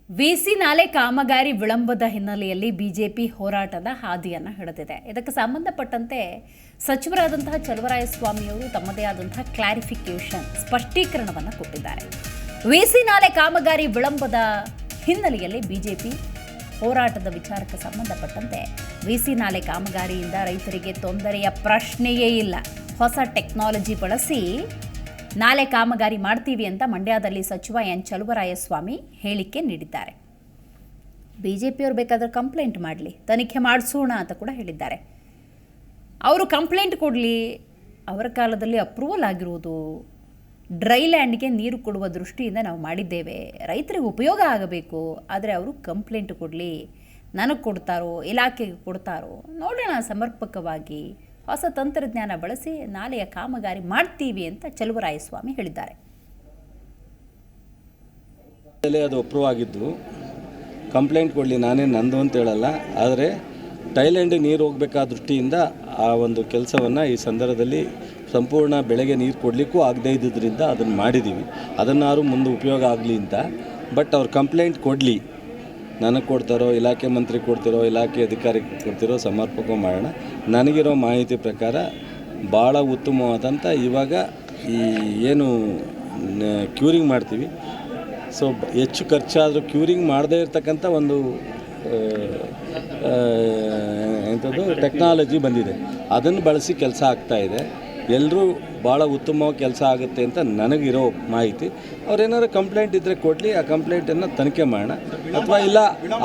VC ನಾಲೆ ಕಾಮಗಾರಿ ವಿಳಂಬದ ಹಿನ್ನೆಲೆಯಲ್ಲಿ ಬಿಜೆಪಿ ಹೋರಾಟದ ಹಾದಿಯನ್ನು ಹಿಡಿದಿದೆ. ಇದಕ್ಕೆ ಸಂಬಂಧಪಟ್ಟಂತೆ ಸಚಿವರಾದಂತಹ ಚಲುವರಾಯಸ್ವಾಮಿಯವರು ತಮ್ಮದೇ ಆದಂತಹ ಕ್ಲಾರಿಫಿಕೇಷನ್ ಸ್ಪಷ್ಟೀಕರಣವನ್ನು ಕೊಟ್ಟಿದ್ದಾರೆ. ವಿಸಿ ನಾಲೆ ಕಾಮಗಾರಿ ವಿಳಂಬದ ಹಿನ್ನೆಲೆಯಲ್ಲಿ ಬಿಜೆಪಿ ಹೋರಾಟದ ವಿಚಾರಕ್ಕೆ ಸಂಬಂಧಪಟ್ಟಂತೆ ವಿಸಿ ನಾಲೆ ಕಾಮಗಾರಿಯಿಂದ ರೈತರಿಗೆ ತೊಂದರೆಯ ಪ್ರಶ್ನೆಯೇ ಇಲ್ಲ. ಹೊಸ ಟೆಕ್ನಾಲಜಿ ಬಳಸಿ ನಾಲೆ ಕಾಮಗಾರಿ ಮಾಡ್ತೀವಿ ಅಂತ ಮಂಡ್ಯದಲ್ಲಿ ಸಚಿವ ಎನ್ ಚಲುವರಾಯಸ್ವಾಮಿ ಹೇಳಿಕೆ ನೀಡಿದ್ದಾರೆ. ಬಿಜೆಪಿಯವರು ಬೇಕಾದರೆ ಕಂಪ್ಲೇಂಟ್ ಮಾಡಲಿ, ತನಿಖೆ ಮಾಡಿಸೋಣ ಅಂತ ಕೂಡ ಹೇಳಿದ್ದಾರೆ. ಅವರು ಕಂಪ್ಲೇಂಟ್ ಕೊಡಲಿ, ಅವರ ಕಾಲದಲ್ಲಿ ಅಪ್ರೂವಲ್ ಆಗಿರುವುದು ಡ್ರೈ ಲ್ಯಾಂಡ್ಗೆ ನೀರು ಕೊಡುವ ದೃಷ್ಟಿಯಿಂದ ನಾವು ಮಾಡಿದ್ದೇವೆ, ರೈತರಿಗೆ ಉಪಯೋಗ ಆಗಬೇಕು. ಆದರೆ ಅವರು ಕಂಪ್ಲೇಂಟ್ ಕೊಡಲಿ, ನನಗೆ ಕೊಡ್ತಾರೋ ಇಲಾಖೆಗೆ ಕೊಡ್ತಾರೋ ನೋಡೋಣ, ಸಮರ್ಪಕವಾಗಿ ಹೊಸ ತಂತ್ರಜ್ಞಾನ ಬಳಸಿ ನಾಲೆಯ ಕಾಮಗಾರಿ ಮಾಡ್ತೀವಿ ಅಂತ ಚಲುವರಾಯಸ್ವಾಮಿ ಹೇಳಿದ್ದಾರೆ. ಅದು ಅಪ್ರೂವ್ ಆಗಿದ್ದು ಕಂಪ್ಲೇಂಟ್ ಕೊಡಲಿ, ನಾನೇನು ನಂದು ಅಂತ ಹೇಳಲ್ಲ. ಆದರೆ ಥೈಲ್ಯಾಂಡಿಗೆ ನೀರು ಹೋಗಬೇಕಾದ ದೃಷ್ಟಿಯಿಂದ ಆ ಒಂದು ಕೆಲಸವನ್ನು ಈ ಸಂದರ್ಭದಲ್ಲಿ ಸಂಪೂರ್ಣ ಬೆಳೆಗೆ ನೀರು ಕೊಡಲಿಕ್ಕೂ ಆಗದೇ ಇದ್ದಿದ್ದರಿಂದ ಅದನ್ನು ಮಾಡಿದ್ದೀವಿ. ಅದನ್ನಾರು ಮುಂದೆ ಉಪಯೋಗ ಆಗಲಿ ಅಂತ. ಬಟ್ ಅವ್ರು ಕಂಪ್ಲೇಂಟ್ ಕೊಡಲಿ, ನನಗೆ ಕೊಡ್ತಾರೋ ಇಲಾಖೆ ಮಂತ್ರಿ ಕೊಡ್ತಿರೋ ಇಲಾಖೆ ಅಧಿಕಾರಿ ಕೊಡ್ತಿರೋ ಸಮರ್ಪಕ ಮಾಡೋಣ. ನನಗಿರೋ ಮಾಹಿತಿ ಪ್ರಕಾರ ಭಾಳ ಉತ್ತಮವಾದಂಥ ಇವಾಗ ಈ ಏನು ಕ್ಯೂರಿಂಗ್ ಮಾಡ್ತೀವಿ, ಸೊ ಹೆಚ್ಚು ಖರ್ಚಾದರೂ ಕ್ಯೂರಿಂಗ್ ಮಾಡದೇ ಇರತಕ್ಕಂಥ ಒಂದು ಎಂಥದ್ದು ಟೆಕ್ನಾಲಜಿ ಬಂದಿದೆ. ಅದನ್ನು ಬಳಸಿ ಕೆಲಸ ಆಗ್ತಾಯಿದೆ. ಎಲ್ಲರೂ ಭಾಳ ಉತ್ತಮವಾಗಿ ಕೆಲಸ ಆಗುತ್ತೆ ಅಂತ ನನಗಿರೋ ಮಾಹಿತಿ. ಅವ್ರೇನಾದ್ರು ಕಂಪ್ಲೇಂಟ್ ಇದ್ದರೆ ಕೊಡಲಿ, ಆ ಕಂಪ್ಲೇಂಟನ್ನು ತನಿಖೆ ಮಾಡೋಣ. ಅಥವಾ ಇಲ್ಲ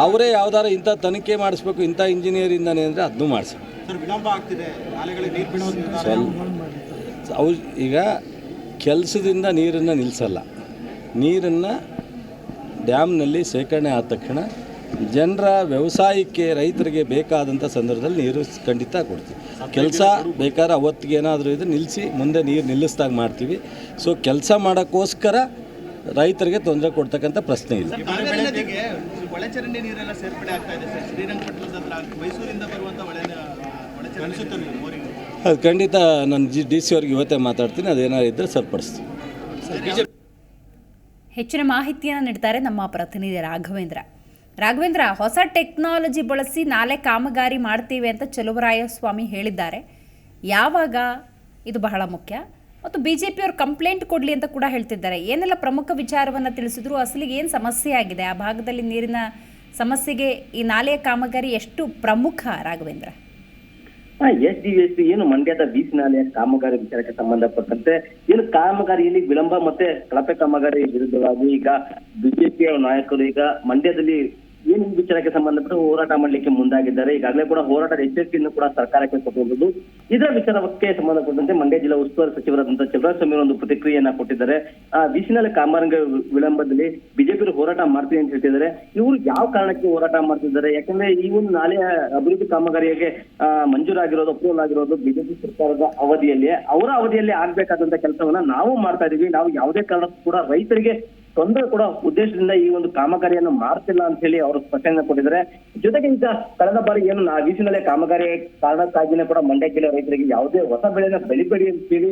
ಅವರೇ ಯಾವ್ದಾರು ಇಂಥ ತನಿಖೆ ಮಾಡಿಸ್ಬೇಕು ಇಂಥ ಇಂಜಿನಿಯರಿಂದನೇ ಅಂದರೆ ಅದನ್ನೂ ಮಾಡಿಸಿ. ಅವು ಈಗ ಕೆಲಸದಿಂದ ನೀರನ್ನು ನಿಲ್ಲಿಸಲ್ಲ. ನೀರನ್ನು ಡ್ಯಾಮ್ನಲ್ಲಿ ಶೇಖರಣೆ ಆದ ತಕ್ಷಣ ಜನರ ವ್ಯವಸಾಯಕ್ಕೆ ರೈತರಿಗೆ ಬೇಕಾದಂಥ ಸಂದರ್ಭದಲ್ಲಿ ನೀರು ಖಂಡಿತ ಕೊಡ್ತೀವಿ. ಕೆಲಸ ಬೇಕಾದ್ರೆ ಅವತ್ತಿಗೆ ಏನಾದರೂ ಇದು ನಿಲ್ಲಿಸಿ ಮುಂದೆ ನೀರು ನಿಲ್ಲಿಸ್ದಾಗ ಮಾಡ್ತೀವಿ. ಸೊ ಕೆಲಸ ಮಾಡೋಕ್ಕೋಸ್ಕರ ರೈತರಿಗೆ ತೊಂದರೆ ಕೊಡ್ತಕ್ಕಂಥ ಪ್ರಶ್ನೆ ಇಲ್ಲ. ಅದು ಖಂಡಿತ ನಾನು DC ಅವ್ರಿಗೆ ಇವತ್ತೇ ಮಾತಾಡ್ತೀನಿ, ಅದೇನಾದ್ರು ಇದ್ದರೆ ಸರಿಪಡಿಸ್ತೀನಿ. ಹೆಚ್ಚಿನ ಮಾಹಿತಿಯನ್ನು ನೀಡ್ತಾರೆ ನಮ್ಮ ಪ್ರತಿನಿಧಿ ರಾಘವೇಂದ್ರ, ಹೊಸ ಟೆಕ್ನಾಲಜಿ ಬಳಸಿ ನಾಲೆ ಕಾಮಗಾರಿ ಮಾಡ್ತೀವಿ ಅಂತ ಚಲುವರಾಯಸ್ವಾಮಿ ಹೇಳಿದ್ದಾರೆ. ಯಾವಾಗ ಇದು ಬಹಳ ಮುಖ್ಯ, ಮತ್ತು ಬಿಜೆಪಿಯವರು ಕಂಪ್ಲೇಂಟ್ ಕೊಡಲಿ ಅಂತ ಕೂಡ ಹೇಳ್ತಿದ್ದಾರೆ. ಏನೆಲ್ಲ ಪ್ರಮುಖ ವಿಚಾರವನ್ನು ತಿಳಿಸಿದ್ರು, ಅಸಲಿಗೆ ಏನು ಸಮಸ್ಯೆ ಆಗಿದೆ, ಆ ಭಾಗದಲ್ಲಿ ನೀರಿನ ಸಮಸ್ಯೆಗೆ ಈ ನಾಲೆಯ ಕಾಮಗಾರಿ ಎಷ್ಟು ಪ್ರಮುಖ? ರಾಘವೇಂದ್ರ, SDVC ಏನು ಮಂಡ್ಯದ ಬೀಚ್ ನಾಲೆಯ ಕಾಮಗಾರಿ ವಿಚಾರಕ್ಕೆ ಸಂಬಂಧಪಟ್ಟಂತೆ ಏನು ಕಾಮಗಾರಿಯಲ್ಲಿ ವಿಳಂಬ ಮತ್ತೆ ಕಳಪೆ ಕಾಮಗಾರಿ ವಿರುದ್ಧವಾಗಿ ಈಗ ಬಿಜೆಪಿಯ ನಾಯಕರು ಈಗ ಮಂಡ್ಯದಲ್ಲಿ ಏನು ಈ ವಿಚಾರಕ್ಕೆ ಸಂಬಂಧಪಟ್ಟ ಹೋರಾಟ ಮಾಡಲಿಕ್ಕೆ ಮುಂದಾಗಿದ್ದಾರೆ. ಈಗಾಗಲೇ ಕೂಡ ಹೋರಾಟದ ಎಚ್ಚರಿಕೆಯನ್ನು ಕೂಡ ಸರ್ಕಾರಕ್ಕೆ ಕೊಟ್ಟಿರುವುದು. ಇದರ ವಿಚಾರಕ್ಕೆ ಸಂಬಂಧಪಟ್ಟಂತೆ ಮಂಡ್ಯ ಜಿಲ್ಲಾ ಉಸ್ತುವಾರಿ ಸಚಿವರಾದಂತಹ ಚಲುವರಾಯಸ್ವಾಮಿ ಒಂದು ಪ್ರತಿಕ್ರಿಯೆಯನ್ನ ಕೊಟ್ಟಿದ್ದಾರೆ. ಬೀಚಿನಲ್ಲಿ ಕಾಮಗಾರಿ ವಿಳಂಬದಲ್ಲಿ ಬಿಜೆಪಿ ಹೋರಾಟ ಮಾಡ್ತೀವಿ ಅಂತ ಹೇಳ್ತಿದ್ದಾರೆ. ಇವರು ಯಾವ ಕಾರಣಕ್ಕೆ ಹೋರಾಟ ಮಾಡ್ತಿದ್ದಾರೆ? ಯಾಕಂದ್ರೆ ಈ ಒಂದು ನಾಲೆಯ ಅಭಿವೃದ್ಧಿ ಕಾಮಗಾರಿಗೆ ಮಂಜೂರಾಗಿರೋದು, ಅಪ್ರೂವಲ್ ಆಗಿರೋದು ಬಿಜೆಪಿ ಸರ್ಕಾರದ ಅವಧಿಯಲ್ಲಿ, ಅವರ ಅವಧಿಯಲ್ಲಿ ಆಗ್ಬೇಕಾದಂತ ಕೆಲಸವನ್ನ ನಾವು ಮಾಡ್ತಾ ಇದೀವಿ. ನಾವು ಯಾವುದೇ ಕಾರಣಕ್ಕೂ ಕೂಡ ರೈತರಿಗೆ ತೊಂದರೆ ಕೂಡ ಉದ್ದೇಶದಿಂದ ಈ ಒಂದು ಕಾಮಗಾರಿಯನ್ನು ಮಾಡ್ತಿಲ್ಲ ಅಂತ ಹೇಳಿ ಅವರು ಸ್ಪಷ್ಟನೆ ಕೊಟ್ಟಿದ್ದಾರೆ. ಜೊತೆಗೆ ಈಗ ಕಳೆದ ಬಾರಿ ಏನು ಬೀಚಿನಲ್ಲೇ ಕಾಮಗಾರಿ ಕಾರಣಕ್ಕಾಗಿನೇ ಕೂಡ ಮಂಡ್ಯ ಜಿಲ್ಲೆ ರೈತರಿಗೆ ಯಾವುದೇ ಹೊಸ ಬೆಳೆನ ಬೆಳಿಬೇಡಿ ಅಂತ ಹೇಳಿ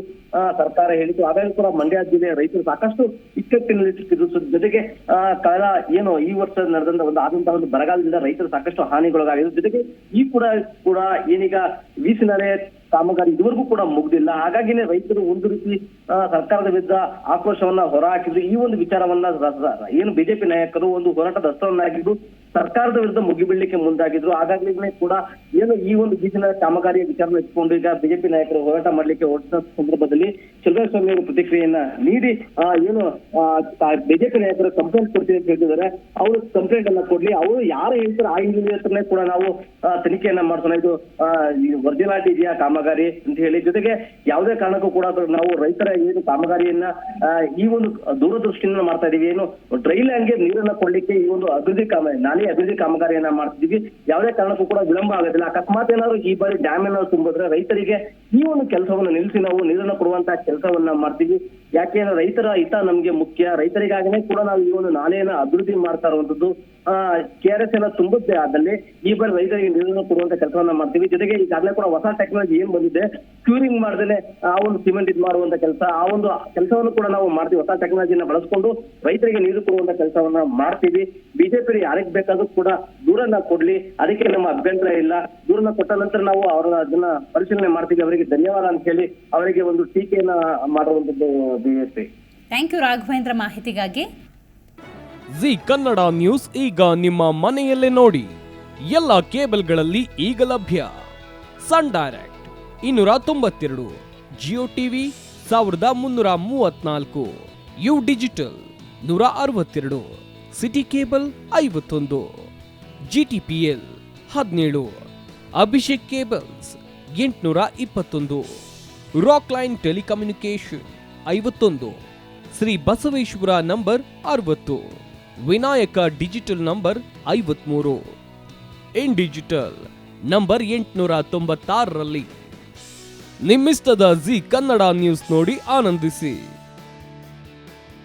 ಸರ್ಕಾರ ಹೇಳಿತು. ಹಾಗಾಗಿ ಕೂಡ ಮಂಡ್ಯ ಜಿಲ್ಲೆಯ ರೈತರು ಸಾಕಷ್ಟು ಇಕ್ಕಟ್ಟಿನಲ್ಲಿಟ್ಟಿದ್ರು. ಜೊತೆಗೆ ಕಳೆದ ಏನು ಈ ವರ್ಷ ನಡೆದಂತ ಆದಂತಹ ಒಂದು ಬರಗಾಲದಿಂದ ರೈತರು ಸಾಕಷ್ಟು ಹಾನಿಗೊಳಗಾಗಿದ್ರು. ಜೊತೆಗೆ ಈ ಕೂಡ ಏನೀಗ ಬೀಚಿನಲ್ಲೇ ಕಾಮಗಾರಿ ಇದುವರೆಗೂ ಕೂಡ ಮುಗ್ದಿಲ್ಲ. ಹಾಗಾಗಿನೇ ರೈತರು ಒಂದು ರೀತಿ ಸರ್ಕಾರದ ವಿರುದ್ಧ ಆಕ್ರೋಶವನ್ನ ಹೊರಹಾಕಿದ್ರು. ಈ ಒಂದು ವಿಚಾರವನ್ನ ಏನು ಬಿಜೆಪಿ ನಾಯಕರು ಒಂದು ಹೋರಾಟದ ಅಸ್ತ್ರವನ್ನ ಹಾಕಿದ್ದು ಸರ್ಕಾರದ ವಿರುದ್ಧ ಮುಗಿಬೀಳಲಿಕ್ಕೆ ಮುಂದಾಗಿದ್ರು. ಹಾಗಾಗಿ ಕೂಡ ಏನು ಈ ಒಂದು ಬೀಚಿನ ಕಾಮಗಾರಿಯ ವಿಚಾರವನ್ನು ಇಟ್ಕೊಂಡು ಈಗ ಬಿಜೆಪಿ ನಾಯಕರು ಹೋರಾಟ ಮಾಡ್ಲಿಕ್ಕೆ ಹೊರಟ ಸಂದರ್ಭದಲ್ಲಿ ಚಲುವರಾಯಸ್ವಾಮಿ ಅವರು ಪ್ರತಿಕ್ರಿಯೆಯನ್ನ ನೀಡಿ ಏನು ಬಿಜೆಪಿ ನಾಯಕರು ಕಂಪ್ಲೇಂಟ್ ಕೊಡ್ತೀವಿ ಅಂತ ಹೇಳ್ತಿದ್ದಾರೆ. ಅವರು ಕಂಪ್ಲೇಂಟ್ ಅನ್ನ ಕೊಡ್ಲಿ, ಅವರು ಯಾರು ಹೇಳ್ತಾರೆ ಆ ಇಂಜಿನಿಯರ್ ಕೂಡ ನಾವು ತನಿಖೆಯನ್ನ ಮಾಡ್ಸೋಣ, ಇದು ಒರಿಜಿನಾಲಿಟಿ ಇದೆಯಾ ಕಾಮಗಾರಿ ಅಂತ ಹೇಳಿ. ಜೊತೆಗೆ ಯಾವುದೇ ಕಾರಣಕ್ಕೂ ಕೂಡ ನಾವು ರೈತರ ಏನು ಕಾಮಗಾರಿಯನ್ನ ಈ ಒಂದು ದೂರದೃಷ್ಟಿಯಿಂದ ಮಾಡ್ತಾ ಇದೀವಿ. ಏನು ಡ್ರೈ ಲ್ಯಾಂಡ್ಗೆ ನೀರನ್ನ ಕೊಡ್ಲಿಕ್ಕೆ ಈ ಒಂದು ಅಭಿವೃದ್ಧಿ ಕಾಮಗಾರಿಯನ್ನ ಮಾಡ್ತಿದೀವಿ. ಯಾವುದೇ ಕಾರಣಕ್ಕೂ ಕೂಡ ವಿಳಂಬ ಆಗೋದಿಲ್ಲ. ಅಕಸ್ಮಾತ್ ಏನಾದ್ರು ಈ ಬಾರಿ ಡ್ಯಾಮ್ ಏನಾದ್ರು ತುಂಬಿದ್ರೆ ರೈತರಿಗೆ ಈ ಒಂದು ಕೆಲಸವನ್ನ ನಿಲ್ಲಿಸಿ ನಾವು ನೀರನ್ನ ಕೊಡುವಂತಹ ಕೆಲಸವನ್ನ ಮಾಡ್ತೀವಿ. ಯಾಕೆಂದ್ರೆ ರೈತರ ಹಿತ ನಮ್ಗೆ ಮುಖ್ಯ. ರೈತರಿಗಾಗನೇ ಕೂಡ ನಾವು ಈ ಒಂದು ನಾಲೆಯನ್ನ ಅಭಿವೃದ್ಧಿ ಮಾಡ್ತಾ ಇರುವಂತದ್ದು. KRS ಎಲ್ಲ ತುಂಬುತ್ತೆ ಆದಲ್ಲಿ ಈ ಬಾರಿ ರೈತರಿಗೆ ನೀರನ್ನು ಕೊಡುವಂತ ಕೆಲಸವನ್ನ ಮಾಡ್ತೀವಿ. ಜೊತೆಗೆ ಈಗಾಗಲೇ ಕೂಡ ಹೊಸ ಟೆಕ್ನಾಲಜಿ ಏನ್ ಬಂದಿದೆ, ಕ್ಯೂರಿಂಗ್ ಮಾಡ್ದೇನೆ ಆ ಒಂದು ಸಿಮೆಂಟ್ ಇದು ಮಾಡುವಂತ ಕೆಲಸ, ಆ ಒಂದು ಕೆಲಸವನ್ನು ಕೂಡ ನಾವು ಮಾಡ್ತೀವಿ. ಹೊಸ ಟೆಕ್ನಾಲಜಿನ ಬಳಸ್ಕೊಂಡು ರೈತರಿಗೆ ನೀರು ಕೊಡುವಂತ ಕೆಲಸವನ್ನ ಮಾಡ್ತೀವಿ. ಬಿಜೆಪಿ ಯಾರಿಗೆ ಬೇಕಾದ್ರೂ ಕೂಡ ದೂರನ್ನ ಕೊಡ್ಲಿ, ಅದಕ್ಕೆ ನಮ್ಮ ಅಭ್ಯಂತರ ಇಲ್ಲ. ದೂರನ್ನ ಕೊಟ್ಟ ನಂತರ ನಾವು ಅದನ್ನ ಪರಿಶೀಲನೆ ಮಾಡ್ತೀವಿ. ಅವರಿಗೆ ಧನ್ಯವಾದ ಅಂತ ಹೇಳಿ ಅವರಿಗೆ ಒಂದು ಟೀಕೆಯನ್ನ ಮಾಡುವಂತದ್ದು ಬಿಜೆಪಿ. ಥ್ಯಾಂಕ್ ಯು ರಾಘವೇಂದ್ರ ಮಾಹಿತಿಗಾಗಿ. ಜಿ ಕನ್ನಡ ನ್ಯೂಸ್ ಈಗ ನಿಮ್ಮ ಮನೆಯಲ್ಲೇ ನೋಡಿ. ಎಲ್ಲ ಕೇಬಲ್ಗಳಲ್ಲಿ ಈಗ ಲಭ್ಯ. Sun Direct 292, Jio TV 1334, U Digital 162, City Cable 51, GTPL 17, Abhishek cables 821, Rock Line telecommunication 51, Shri Basaveshwara number 60, Vinayaka digital number 53, in digital number 896ರಲ್ಲಿ. ನಿಮ್ಮಿಸ್ತದ ಜಿ ಕನ್ನಡ ನ್ಯೂಸ್ ನೋಡಿ ಆನಂದಿಸಿ.